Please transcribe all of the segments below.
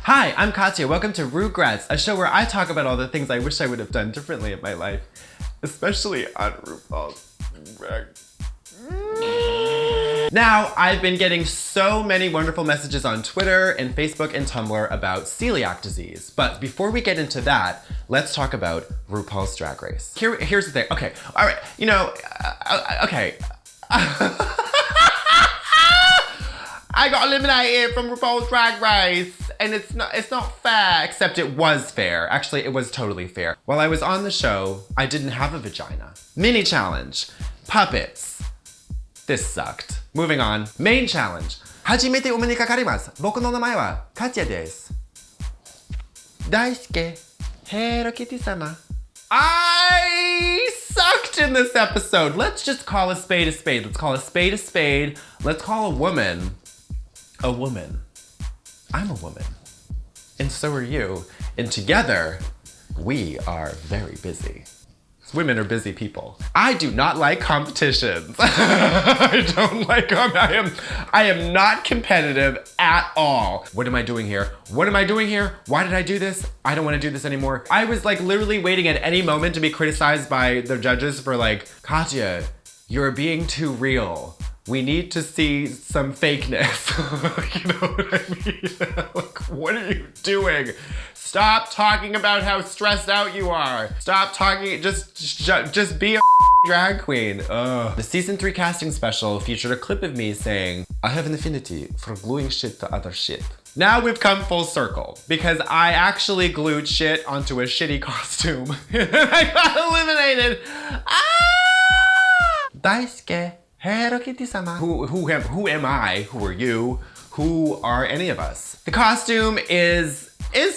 Hi, I'm Katya. Welcome to RuGRETS, a show where I talk about all the things I wish I would have done differently in my life, especially on RuPaul's Drag. Now, I've been getting so many wonderful messages on Twitter and Facebook and Tumblr about celiac disease. But before we get into that, let's talk about RuPaul's Drag Race. Here's the thing. Okay, all right, okay. I got eliminated from RuPaul's Drag Race, and it's not fair, except it was fair. Actually, it was totally fair. While I was on the show, I didn't have a vagina. Mini challenge, puppets. This sucked. Moving on. Main challenge. 初めてお目にかかります。僕の名前はカティアです。大輔、Hello Kitty様。I sucked in this episode. Let's just call a spade a spade. Let's call a spade a spade. Let's call a woman a woman. I'm a woman. And so are you. And together, we are very busy. Women are busy people. I do not like competitions. I don't like them. I am not competitive at all. What am I doing here? What am I doing here? Why did I do this? I don't want to do this anymore. I was like literally waiting at any moment to be criticized by the judges for like, Katya, you're being too real. We need to see some fakeness. You know what I mean? Like, what are you doing? Stop talking about how stressed out you are. Stop talking, just be a drag queen. Ugh. The season 3 casting special featured a clip of me saying, I have an affinity for gluing shit to other shit. Now we've come full circle because I actually glued shit onto a shitty costume. I got eliminated. Ah! Daisuke, Hello Kitty-sama. Who am I? Who are you? Who are any of us? The costume is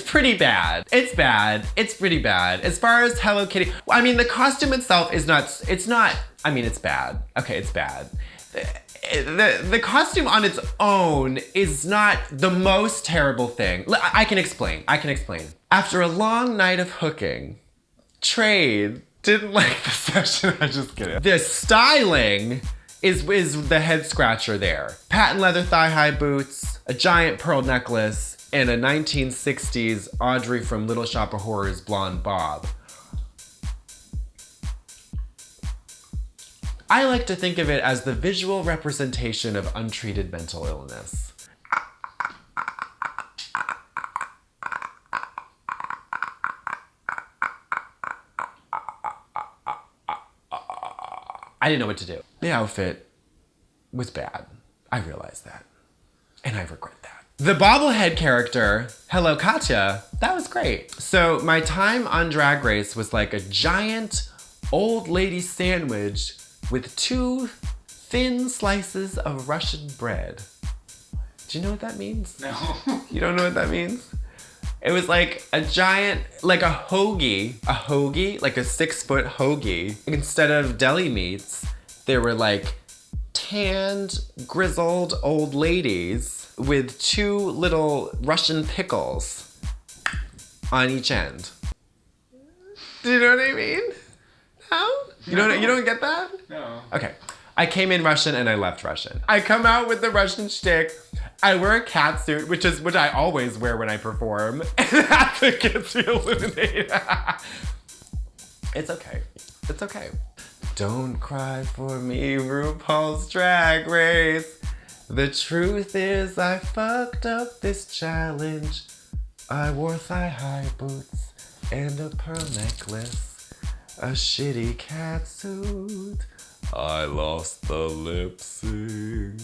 pretty bad. It's bad. It's pretty bad. As far as Hello Kitty, I mean, the costume itself is not, I mean, it's bad. Okay, it's bad. The costume on its own is not the most terrible thing. I can explain. After a long night of hooking, Trade didn't like the session. I just kidding. The styling is the head scratcher there. Patent leather thigh-high boots, a giant pearl necklace, and a 1960s Audrey from Little Shop of Horrors blonde bob. I like to think of it as the visual representation of untreated mental illness. I didn't know what to do. The outfit was bad. I realized that. And I regret that. The bobblehead character, Hello Katya, that was great. So my time on Drag Race was like a giant old lady sandwich with 2 thin slices of Russian bread. Do you know what that means? No. You don't know what that means? It was like a giant, like a hoagie, like a 6-foot hoagie. Instead of deli meats, they were like tanned, grizzled old ladies with 2 little Russian pickles on each end. Do you know what I mean? No? You don't get that? No. Okay. I came in Russian and I left Russian. I come out with the Russian shtick. I wear a cat suit, which I always wear when I perform, and that gets me eliminated. It's okay. It's okay. Don't cry for me, RuPaul's Drag Race. The truth is I fucked up this challenge. I wore thigh-high boots and a pearl necklace, a shitty cat suit. I lost the lip sync.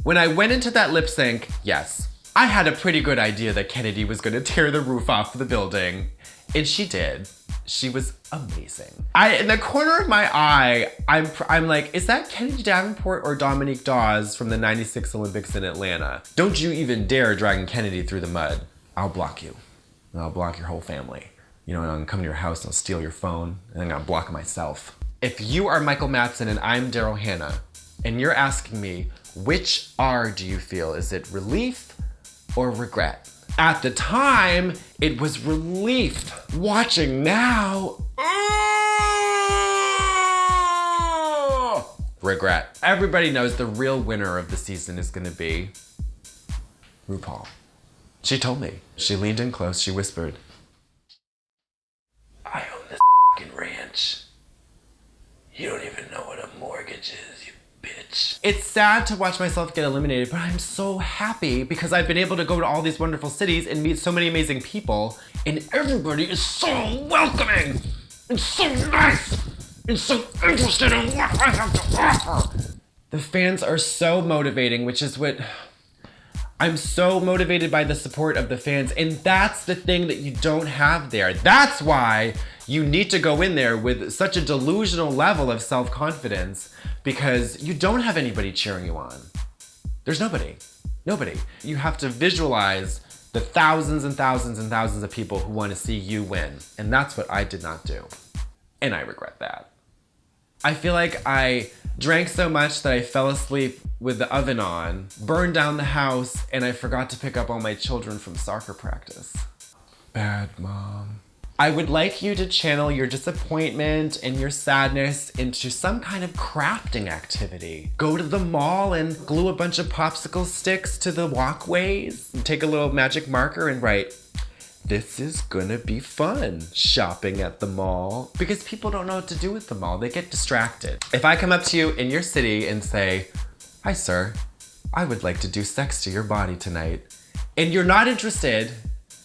When I went into that lip sync, yes, I had a pretty good idea that Kennedy was gonna tear the roof off the building. And she did. She was amazing. In the corner of my eye, I'm like, is that Kennedy Davenport or Dominique Dawes from the 96 Olympics in Atlanta? Don't you even dare dragging Kennedy through the mud. I'll block you. And I'll block your whole family. You know, and I'm gonna come to your house and I'll steal your phone and I'm gonna block myself. If you are Michael Madsen and I'm Daryl Hannah, and you're asking me, which R do you feel? Is it relief or regret? At the time, it was relief. Watching now, regret. Everybody knows the real winner of the season is gonna be RuPaul. She told me. She leaned in close, she whispered, I own this f***ing ranch. You don't even know what a mortgage is, you bitch. It's sad to watch myself get eliminated, but I'm so happy because I've been able to go to all these wonderful cities and meet so many amazing people, and everybody is so welcoming and so nice and so interested in what I have to offer. The fans are so motivating, which is what I'm so motivated by, the support of the fans, and that's the thing that you don't have there. That's why you need to go in there with such a delusional level of self-confidence, because you don't have anybody cheering you on. There's nobody. Nobody. You have to visualize the thousands and thousands and thousands of people who want to see you win, and that's what I did not do. And I regret that. I feel like I drank so much that I fell asleep with the oven on, burned down the house, and I forgot to pick up all my children from soccer practice. Bad mom. I would like you to channel your disappointment and your sadness into some kind of crafting activity. Go to the mall and glue a bunch of popsicle sticks to the walkways, and take a little magic marker and write, this is gonna be fun, shopping at the mall. Because people don't know what to do at the mall, they get distracted. If I come up to you in your city and say, hi sir, I would like to do sex to your body tonight, and you're not interested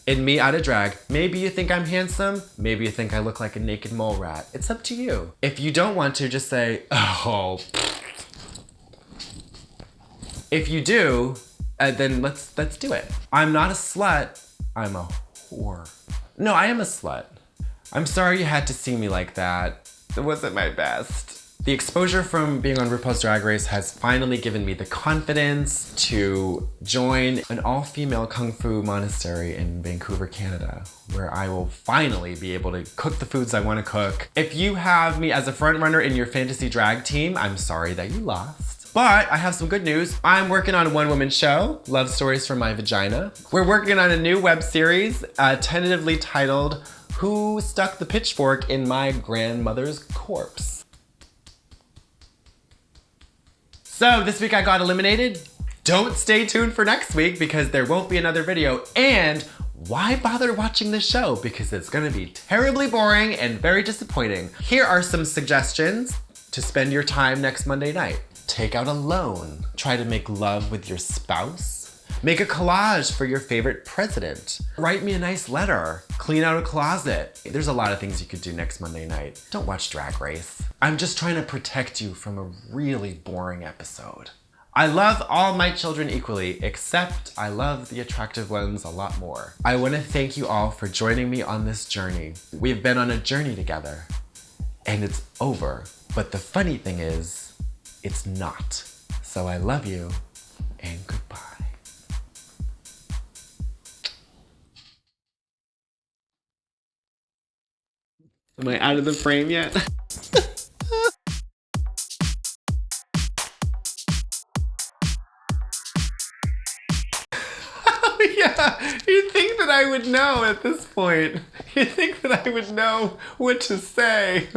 in me out of drag, maybe you think I'm handsome, maybe you think I look like a naked mole rat. It's up to you. If you don't want to, just say, oh. If you do, then let's do it. I'm not a slut, I'm a whore. No, I am a slut. I'm sorry you had to see me like that. It wasn't my best. The exposure from being on RuPaul's Drag Race has finally given me the confidence to join an all-female kung fu monastery in Vancouver, Canada, where I will finally be able to cook the foods I want to cook. If you have me as a front runner in your fantasy drag team, I'm sorry that you lost. But I have some good news. I'm working on a one-woman show, Love Stories from My Vagina. We're working on a new web series, tentatively titled, Who Stuck the Pitchfork in My Grandmother's Corpse? So this week I got eliminated. Don't stay tuned for next week because there won't be another video. And why bother watching this show? Because it's gonna be terribly boring and very disappointing. Here are some suggestions to spend your time next Monday night. Take out a loan. Try to make love with your spouse. Make a collage for your favorite president. Write me a nice letter. Clean out a closet. There's a lot of things you could do next Monday night. Don't watch Drag Race. I'm just trying to protect you from a really boring episode. I love all my children equally, except I love the attractive ones a lot more. I want to thank you all for joining me on this journey. We've been on a journey together, and it's over. But the funny thing is, it's not. So I love you, and goodbye. Am I out of the frame yet? Oh yeah, you'd think that I would know at this point. You'd think that I would know what to say.